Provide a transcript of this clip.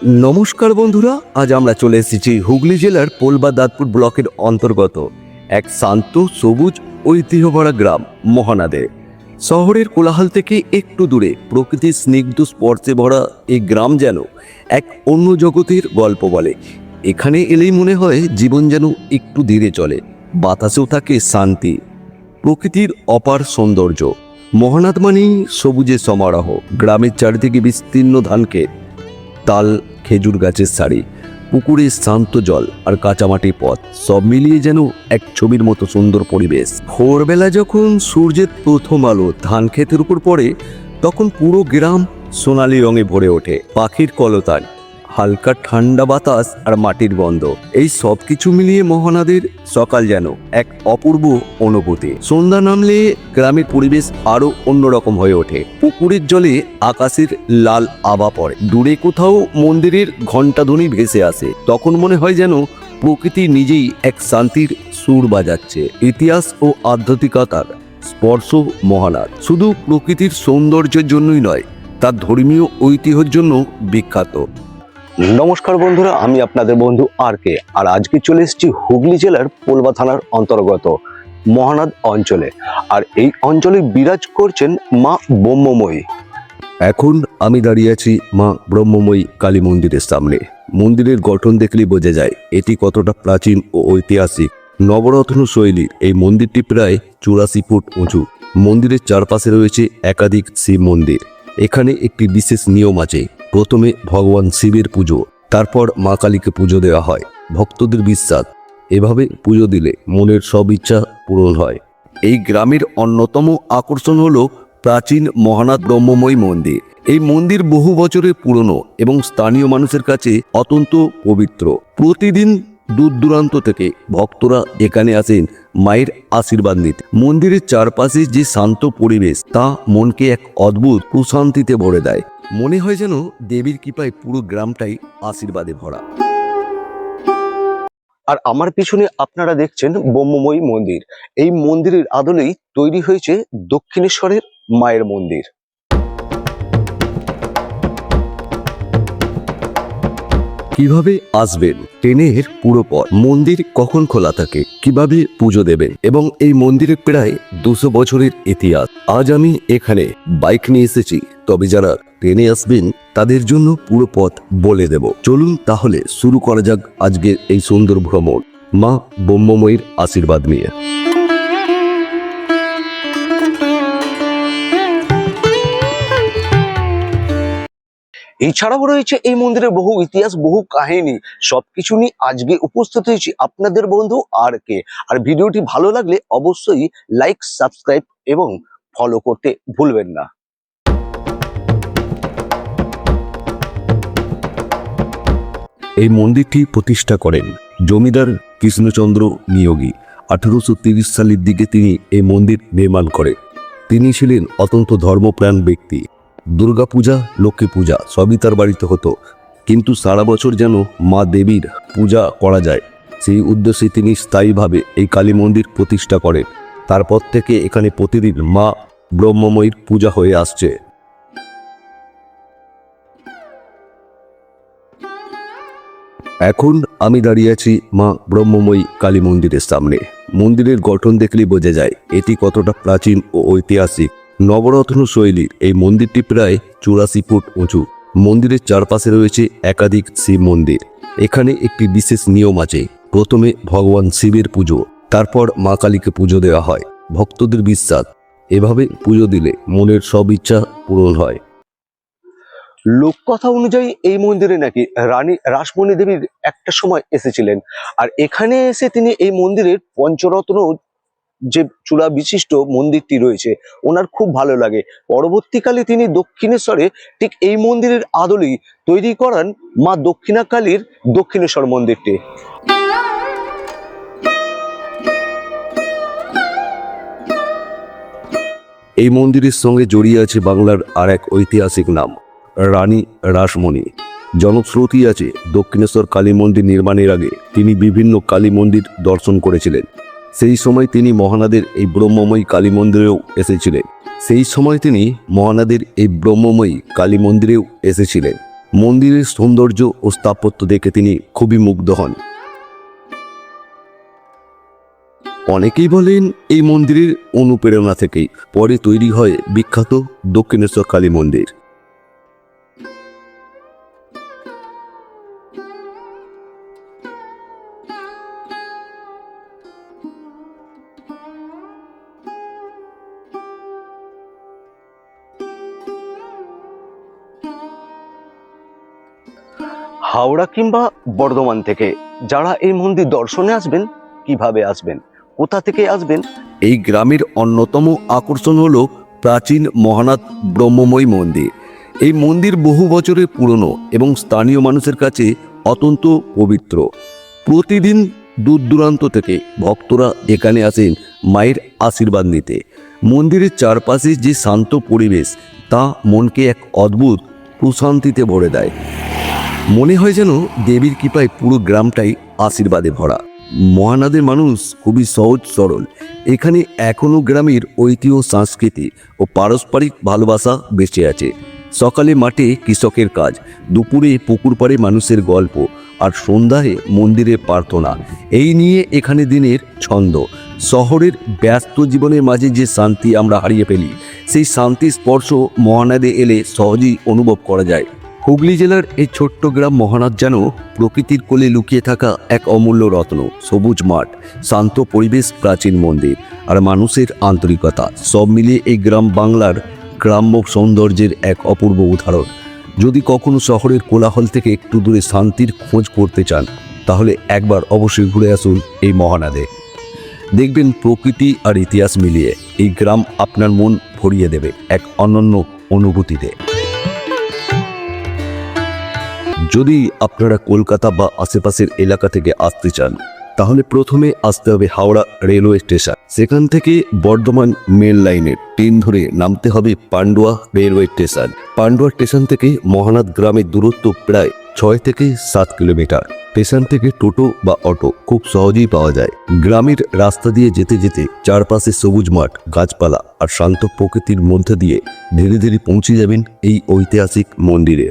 নমস্কার বন্ধুরা, আজ আমরা চলে এসেছি হুগলি জেলার পোলবা দাঁতপুর ব্লকের অন্তর্গত এক শান্ত সবুজ ঐতিহ্যভরা গ্রাম মহানাদে। শহরের কোলাহল থেকে একটু দূরে প্রকৃতির স্নিগ্ধ স্পর্শে ভরা এই গ্রাম যেন এক অন্য জগতের গল্প বলে। এখানে এলেই মনে হয় জীবন যেন একটু ধীরে চলে, বাতাসেও থাকে শান্তি, প্রকৃতির অপার সৌন্দর্য। মহানাদ মানেই সবুজের সমারোহ, গ্রামের চারিদিকে বিস্তীর্ণ ধানক্ষেত, তাল, খেজুর গাছের সারি, পুকুরের শান্ত জল আর কাঁচামাটির পথ, সব মিলিয়ে যেন এক ছবির মতো সুন্দর পরিবেশ। ভোরবেলা যখন সূর্যের প্রথম আলো ধান ক্ষেতের উপর পড়ে, তখন পুরো গ্রাম সোনালি রঙে ভরে ওঠে। পাখির কলতান, হালকা ঠান্ডা বাতাস আর মাটির গন্ধ, এই সব কিছু মিলিয়ে মহানাদের সকাল যেন এক অপূর্ব অনুভূতি। সন্ধ্যা নামলে গ্রামের পরিবেশ আরো অন্যরকম হয়ে ওঠে। পুকুরের জলে আকাশের লাল আভা পড়ে, দূরে কোথাও মন্দিরের ঘণ্টাধ্বনি ভেসে আসে। তখন মনে হয় যেন প্রকৃতি নিজেই এক শান্তির সুর বাজাচ্ছে। ইতিহাস ও আধ্যাত্মিকতার স্পর্শ মহানাদ শুধু প্রকৃতির সৌন্দর্যের জন্যই নয়, তার ধর্মীয় ঐতিহ্যের জন্য বিখ্যাত। নমস্কার বন্ধুরা, আমি আপনাদের বন্ধু আর কে, আর আজকে চলে এসেছি হুগলি জেলার পোলবা থানার অন্তর্গত মহানাদ অঞ্চলে। আর এই অঞ্চলে বিরাজ করছেন মা ব্রহ্মময়ী। এখন আমি দাঁড়িয়ে আছি মা ব্রহ্মময়ী কালী মন্দিরের সামনে। মন্দিরের গঠন দেখলেই বোঝা যায় এটি কতটা প্রাচীন ও ঐতিহাসিক। নবরত্ন শৈলীর এই মন্দিরটি প্রায় 84 ফুট উঁচু। মন্দিরের চারপাশে রয়েছে একাধিক শিব মন্দির। এখানে একটি বিশেষ নিয়ম আছে, প্রথমে ভগবান শিবের পুজো, তারপর মা কালীকে পুজো দেওয়া হয়। ভক্তদের বিশ্বাস, এভাবে পুজো দিলে মনের সব ইচ্ছা পূরণ হয়। এই গ্রামের অন্যতম আকর্ষণ হলো প্রাচীন মহানাদ ব্রহ্মময়ী মন্দির। এই মন্দির বহু বছরের পুরনো এবং স্থানীয় মানুষের কাছে অত্যন্ত পবিত্র। প্রতিদিন দূর দূরান্ত থেকে ভক্তরা এখানে আসেন মায়ের আশীর্বাদ নিতে। মন্দিরের চারপাশে যে শান্ত পরিবেশ, তা মনকে এক অদ্ভুত প্রশান্তিতে ভরে দেয়। মনে হয় যেন দেবীর কৃপায় পুরো গ্রামটাই আশীর্বাদে ভরা। আর আমার পিছনে আপনারা দেখছেন ব্রহ্মময়ী মন্দির। এই মন্দিরের আদলেই তৈরি হয়েছে দক্ষিণেশ্বরের মায়ের মন্দির। কিভাবে আসবেন, ট্রেনের পুরো পথ, মন্দির কখন খোলা থাকে, কিভাবে পুজো দেবেন, এবং এই মন্দিরের প্রায় 200 বছরের ইতিহাস। আজ আমি এখানে বাইক নিয়ে এসেছি, তবে যারা ট্রেনে আসবেন তাদের জন্য পুরো পথ বলে দেব। চলুন তাহলে শুরু করা যাক আজকের এই সুন্দর ভ্রমণ মা ব্রহ্মময়ীর আশীর্বাদ নিয়ে। এছাড়াও রয়েছে এই মন্দিরের বহু ইতিহাস, বহু কাহিনী। সবকিছু নিয়ে আজকে উপস্থিত হয়েছি আপনাদের বন্ধু আর কে। আর ভিডিওটি ভালো লাগলে অবশ্যই লাইক, সাবস্ক্রাইব এবং ফলো করতে ভুলবেন না। এই মন্দিরটি প্রতিষ্ঠা করেন জমিদার কৃষ্ণচন্দ্র নিয়োগী। 1830 সালের দিকে তিনি এই মন্দির নির্মাণ করেন। তিনি ছিলেন অত্যন্ত ধর্মপ্রাণ ব্যক্তি। দুর্গাপূজা, লক্ষ্মী পূজা সবই তার বাড়িতে হতো, কিন্তু সারা বছর যেন মা দেবীর পূজা করা যায়, সেই উদ্দেশ্যে তিনি স্থায়ীভাবে এই কালী মন্দির প্রতিষ্ঠা করেন। তারপর থেকে এখানে প্রতিদিন মা ব্রহ্মময়ীর পূজা হয়ে আসছে। এখন আমি দাঁড়িয়ে আছি মা ব্রহ্মময়ী কালী মন্দিরের সামনে। মন্দিরের গঠন দেখলেই বোঝা যায় এটি কতটা প্রাচীন ও ঐতিহাসিক। নবরত্ন শৈলীর এই মন্দিরটি প্রায় 84 ফুট উঁচু। মন্দিরের চারপাশে রয়েছে একাধিক শিব মন্দির। এখানে একটি বিশেষ নিয়ম আছে, প্রথমে ভগবান শিবের পুজো, তারপর মা কালীকে পুজো দেওয়া হয়। ভক্তদের বিশ্বাস, এভাবে পুজো দিলে মনের সব ইচ্ছা পূরণ হয়। লোককথা অনুযায়ী এই মন্দিরে নাকি রানী রাসমণি দেবীর একটা সময় এসেছিলেন, আর এখানে এসে তিনি এই মন্দিরের পঞ্চরত্ন যে চূড়া বিশিষ্ট মন্দিরটি রয়েছে ওনার খুব ভালো লাগে। পরবর্তীকালে তিনি দক্ষিণেশ্বরে ঠিক এই মন্দিরের আদলেই তৈরি করান মা দক্ষিণাকালীর দক্ষিণেশ্বর মন্দিরটি। এই মন্দিরের সঙ্গে জড়িয়ে আছে বাংলার আর এক ঐতিহাসিক নাম, রানী রাসমণি। জনশ্রুতি আছে দক্ষিণেশ্বর কালী মন্দির নির্মাণের আগে তিনি বিভিন্ন কালী মন্দির দর্শন করেছিলেন। সেই সময় তিনি মহানাদের এই ব্রহ্মময়ী কালী মন্দিরেও এসেছিলেন। মন্দিরের সৌন্দর্য ও স্থাপত্য দেখে তিনি খুবই মুগ্ধ হন। অনেকেই বলেন এই মন্দিরের অনুপ্রেরণা থেকেই পরে তৈরি হয় বিখ্যাত দক্ষিণেশ্বর কালী মন্দির। হাওড়া কিংবা বর্ধমান থেকে যারা এই মন্দির দর্শনে আসবেন, কিভাবে আসবেন, কোথা থেকে আসবেন? এই গ্রামের অন্যতম আকর্ষণ হলো প্রাচীন মহানাথ ব্রহ্মময় মন্দির। এই মন্দির বহু বছরের পুরনো এবং স্থানীয় মানুষের কাছে অত্যন্ত পবিত্র। প্রতিদিন দূর দূরান্ত থেকে ভক্তরা এখানে আসেন মায়ের আশীর্বাদ নিতে। মন্দিরের চারপাশে যে শান্ত পরিবেশ তা মনকে এক অদ্ভুত প্রশান্তিতে ভরে দেয়। মনে হয় যেন দেবীর কৃপায় পুরো গ্রামটাই আশীর্বাদে ভরা। মহানাদের মানুষ খুবই সহজ সরল। এখানে এখনও গ্রামের ঐতিহ্য, সংস্কৃতি ও পারস্পরিক ভালোবাসা বেঁচে আছে। সকালে মাঠে কৃষকের কাজ, দুপুরে পুকুর পাড়ে মানুষের গল্প, আর সন্ধ্যায় মন্দিরে প্রার্থনা। এই নিয়ে এখানে দিনের ছন্দ। শহরের ব্যস্ত জীবনের মাঝে যে শান্তি আমরা হারিয়ে ফেলি, সেই শান্তির স্পর্শ মহানাদে এলে সহজেই অনুভব করা যায়। হুগলি জেলার এই ছোট্ট গ্রাম মহানাদ যেন প্রকৃতির কোলে লুকিয়ে থাকা এক অমূল্য রত্ন। সবুজ মাঠ, শান্ত পরিবেশ, প্রাচীন মন্দির আর মানুষের আন্তরিকতা, সব মিলিয়ে এই গ্রাম বাংলার গ্রাম্য সৌন্দর্যের এক অপূর্ব উদাহরণ। যদি কখনো শহরের কোলাহল থেকে একটু দূরে শান্তির খোঁজ করতে চান, তাহলে একবার অবশ্যই ঘুরে আসুন এই মহানাদে। দেখবেন প্রকৃতি আর ইতিহাস মিলিয়ে এই গ্রাম আপনার মন ভরিয়ে দেবে এক অনন্য অনুভূতিতে। যদি আপনারা কলকাতা বা আশেপাশের এলাকা থেকে আসতে চান, তাহলে প্রথমে আসতে হবে হাওড়া রেলওয়ে স্টেশন। সেখান থেকে বর্ধমান মেল লাইনের ট্রেন ধরে নামতে হবে Pandua railway station. Pandua station থেকে মহানাদ গ্রামের দূরত্ব প্রায় 6 থেকে 7 কিলোমিটার। স্টেশন থেকে টোটো বা অটো খুব সহজেই পাওয়া যায়। গ্রামের রাস্তা দিয়ে যেতে যেতে চারপাশে সবুজ মাঠ, গাছপালা আর শান্ত প্রকৃতির মধ্যে দিয়ে ধীরে ধীরে পৌঁছে যাবেন এই ঐতিহাসিক মন্দিরে।